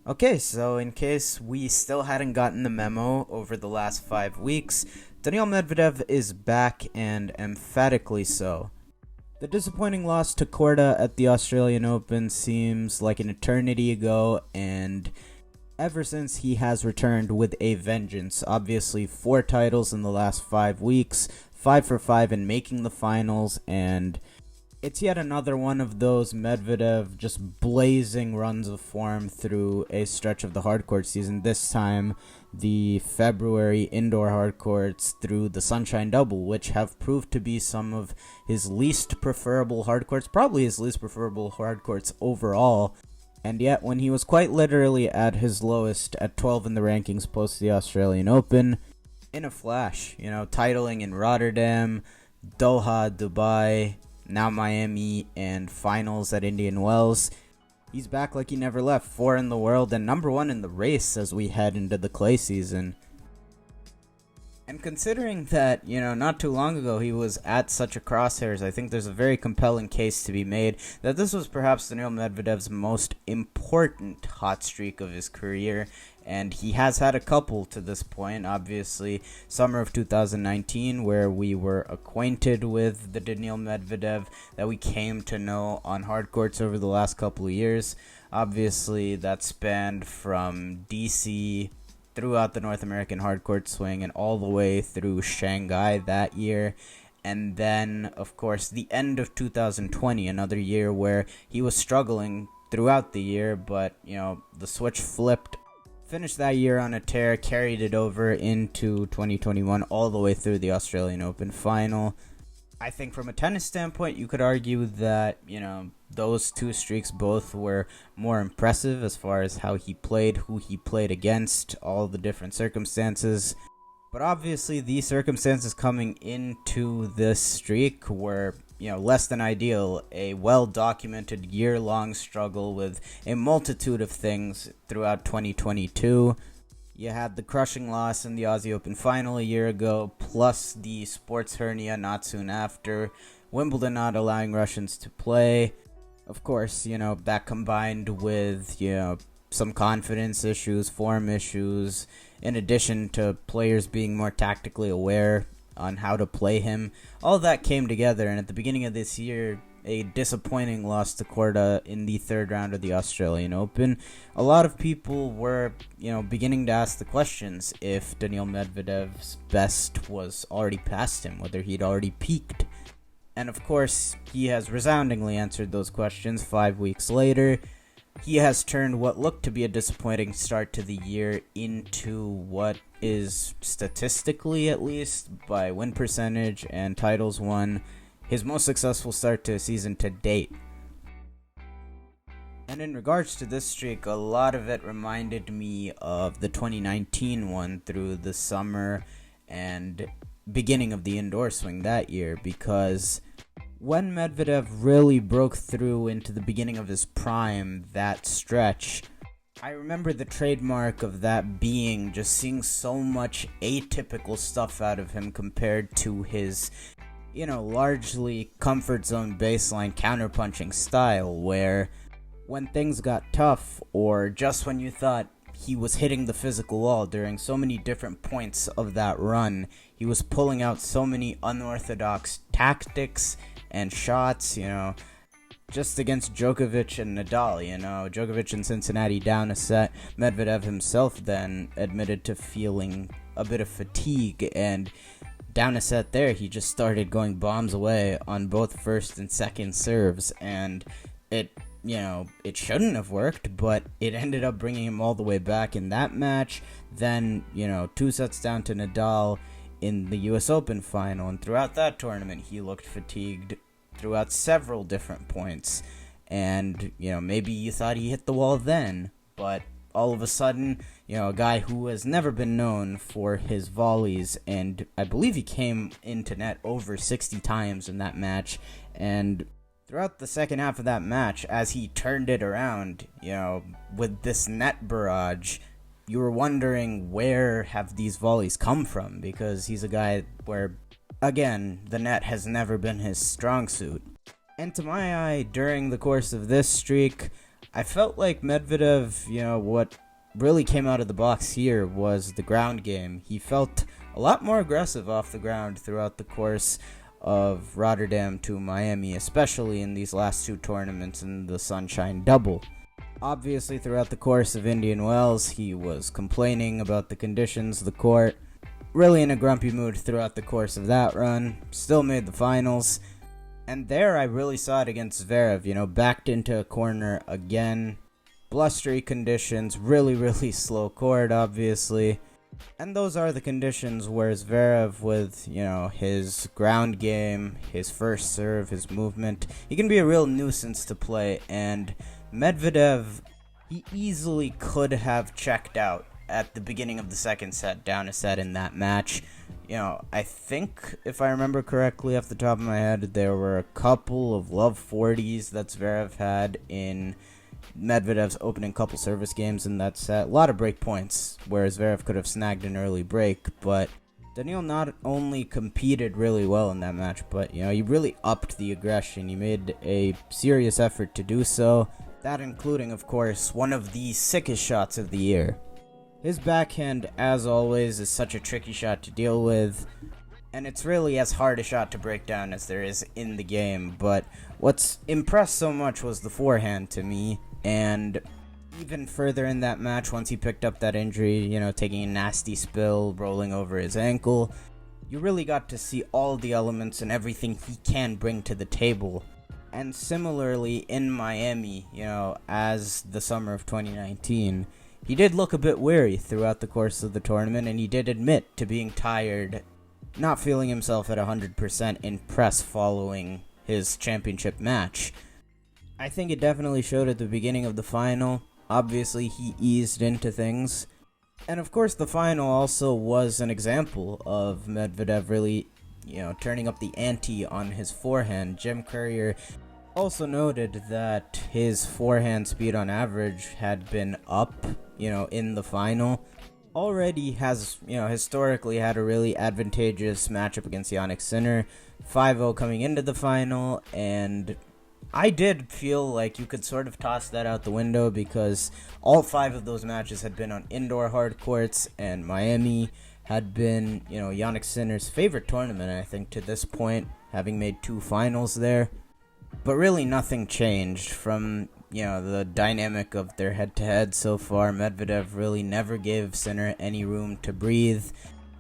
Okay, so in case we still hadn't gotten the memo over the last 5 weeks, Daniil Medvedev is back and emphatically so. The disappointing loss to Korda at the Australian Open seems like an eternity ago, and ever since he has returned with a vengeance. Obviously, 4 titles in the last 5 weeks, 5 for 5 in making the finals, and it's yet another one of those Medvedev just blazing runs of form through a stretch of the hardcourt season. This time, the February indoor hardcourts through the Sunshine Double, which have proved to be some of his least preferable hardcourts, probably his least preferable hardcourts overall. And yet, when he was quite literally at his lowest at 12 in the rankings post the Australian Open, in a flash, titling in Rotterdam, Doha, Dubai, now Miami, and finals at Indian Wells. He's back like he never left, 4 in the world and number 1 in the race as we head into the clay season. And considering that, not too long ago he was at such a crosshairs, I think there's a very compelling case to be made that this was perhaps Daniil Medvedev's most important hot streak of his career, and he has had a couple to this point. Obviously, summer of 2019, where we were acquainted with the Daniil Medvedev that we came to know on hard courts over the last couple of years. Obviously, that spanned from DC throughout the North American hardcourt swing and all the way through Shanghai that year. And then, of course, the end of 2020, another year where he was struggling throughout the year, but, the switch flipped. Finished that year on a tear, carried it over into 2021, all the way through the Australian Open final. I think from a tennis standpoint, you could argue that, those two streaks both were more impressive as far as how he played, who he played against, all the different circumstances. But obviously, these circumstances coming into this streak were, less than ideal. A well-documented year-long struggle with a multitude of things throughout 2022. You had the crushing loss in the Aussie Open final a year ago, plus the sports hernia not soon after, Wimbledon not allowing Russians to play. Of course, that combined with, some confidence issues, form issues, in addition to players being more tactically aware on how to play him. All that came together, and at the beginning of this year, a disappointing loss to Korda in the third round of the Australian Open. A lot of people were, beginning to ask the questions if Daniil Medvedev's best was already past him, whether he'd already peaked. And of course, he has resoundingly answered those questions 5 weeks later. He has turned what looked to be a disappointing start to the year into what is, statistically at least, by win percentage and titles won, his most successful start to a season to date. And in regards to this streak, a lot of it reminded me of the 2019 one through the summer and beginning of the indoor swing that year, because when Medvedev really broke through into the beginning of his prime, that stretch, I remember the trademark of that being just seeing so much atypical stuff out of him compared to his, largely comfort zone baseline counterpunching style, where when things got tough, or just when you thought he was hitting the physical wall during so many different points of that run, he was pulling out so many unorthodox tactics and shots, just against Djokovic and Nadal, Djokovic in Cincinnati down a set. Medvedev himself then admitted to feeling a bit of fatigue, and down a set there, he just started going bombs away on both first and second serves, and it shouldn't have worked, but it ended up bringing him all the way back in that match. Then, 2 sets down to Nadal in the US Open final, and throughout that tournament, he looked fatigued throughout several different points. And, maybe you thought he hit the wall then, but all of a sudden, a guy who has never been known for his volleys, and I believe he came into net over 60 times in that match, and throughout the second half of that match, as he turned it around, with this net barrage, you were wondering where have these volleys come from, because he's a guy where, again, the net has never been his strong suit. And to my eye, during the course of this streak, I felt like Medvedev, what really came out of the box here was the ground game. He felt a lot more aggressive off the ground throughout the course of Rotterdam to Miami, especially in these last two tournaments in the Sunshine Double. Obviously, throughout the course of Indian Wells, he was complaining about the conditions, the court, really in a grumpy mood throughout the course of that run, still made the finals, and there I really saw it against Zverev, backed into a corner again, blustery conditions, really slow court, obviously. And those are the conditions where Zverev, with, his ground game, his first serve, his movement, he can be a real nuisance to play. And Medvedev, he easily could have checked out at the beginning of the second set, down a set in that match. I think, if I remember correctly off the top of my head, there were a couple of love 40s that Zverev had in Medvedev's opening couple service games in that set. A lot of break points, whereas Zverev could have snagged an early break, but Daniil not only competed really well in that match, but, he really upped the aggression. He made a serious effort to do so, that including, of course, one of the sickest shots of the year. His backhand, as always, is such a tricky shot to deal with, and it's really as hard a shot to break down as there is in the game, but what's impressed so much was the forehand to me, and even further in that match, once he picked up that injury, taking a nasty spill, rolling over his ankle, you really got to see all the elements and everything he can bring to the table. And similarly, in Miami, as the summer of 2019, he did look a bit weary throughout the course of the tournament, and he did admit to being tired, not feeling himself at 100% in press following his championship match. I think it definitely showed at the beginning of the final. Obviously, he eased into things. And of course, the final also was an example of Medvedev really, turning up the ante on his forehand. Jim Courier also noted that his forehand speed on average had been up, in the final. Already has, historically had a really advantageous matchup against Jannik Sinner, 5-0 coming into the final, and I did feel like you could sort of toss that out the window because all 5 of those matches had been on indoor hard courts, and Miami had been, Jannik Sinner's favorite tournament, I think, to this point, having made 2 finals there. But really nothing changed from, the dynamic of their head-to-head so far. Medvedev really never gave Sinner any room to breathe.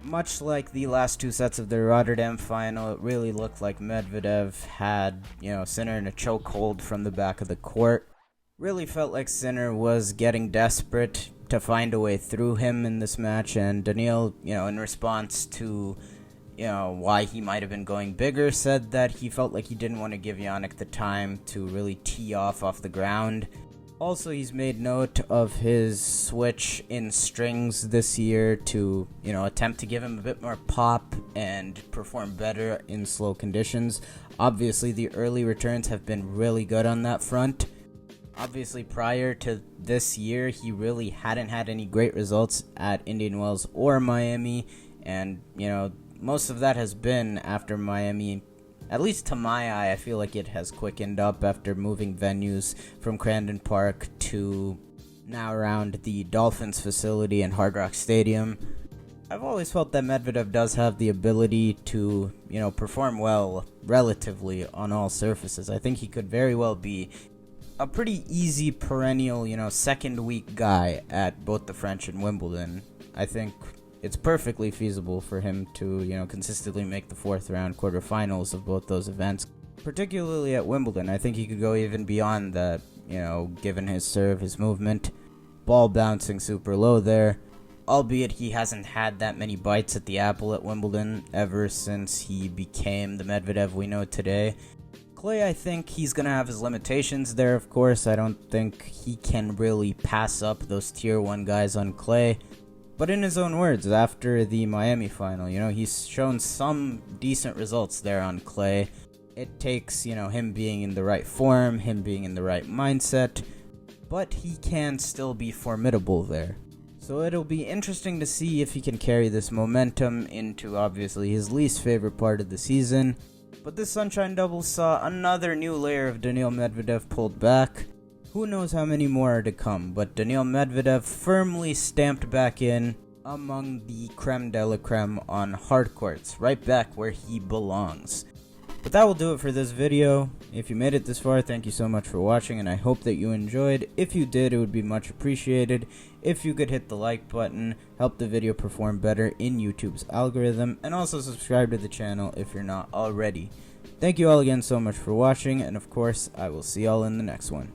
Much like the last 2 sets of the Rotterdam final, it really looked like Medvedev had, Sinner in a chokehold from the back of the court. Really felt like Sinner was getting desperate to find a way through him in this match, and Daniil, in response to, why he might have been going bigger, said that he felt like he didn't want to give Jannik the time to really tee off the ground. Also, he's made note of his switch in strings this year to, attempt to give him a bit more pop and perform better in slow conditions. Obviously, the early returns have been really good on that front. Obviously, prior to this year, he really hadn't had any great results at Indian Wells or Miami, and, most of that has been after Miami. At least to my eye, I feel like it has quickened up after moving venues from Crandon Park to now around the Dolphins facility and Hard Rock Stadium. I've always felt that Medvedev does have the ability to, perform well relatively on all surfaces. I think he could very well be a pretty easy perennial, second week guy at both the French and Wimbledon. I think it's perfectly feasible for him to, consistently make the 4th round quarterfinals of both those events, particularly at Wimbledon. I think he could go even beyond that, given his serve, his movement, ball bouncing super low there, albeit he hasn't had that many bites at the apple at Wimbledon ever since he became the Medvedev we know today. Clay, I think he's going to have his limitations there, of course. I don't think he can really pass up those tier 1 guys on clay. But in his own words, after the Miami final, he's shown some decent results there on clay. It takes, him being in the right form, him being in the right mindset, but he can still be formidable there. So it'll be interesting to see if he can carry this momentum into, obviously, his least favorite part of the season. But this Sunshine Double saw another new layer of Daniil Medvedev pulled back. Who knows how many more are to come, but Daniil Medvedev firmly stamped back in among the creme de la creme on hard courts, right back where he belongs. But that will do it for this video. If you made it this far, thank you so much for watching, and I hope that you enjoyed. If you did, it would be much appreciated if you could hit the like button, help the video perform better in YouTube's algorithm, and also subscribe to the channel if you're not already. Thank you all again so much for watching, and of course, I will see y'all in the next one.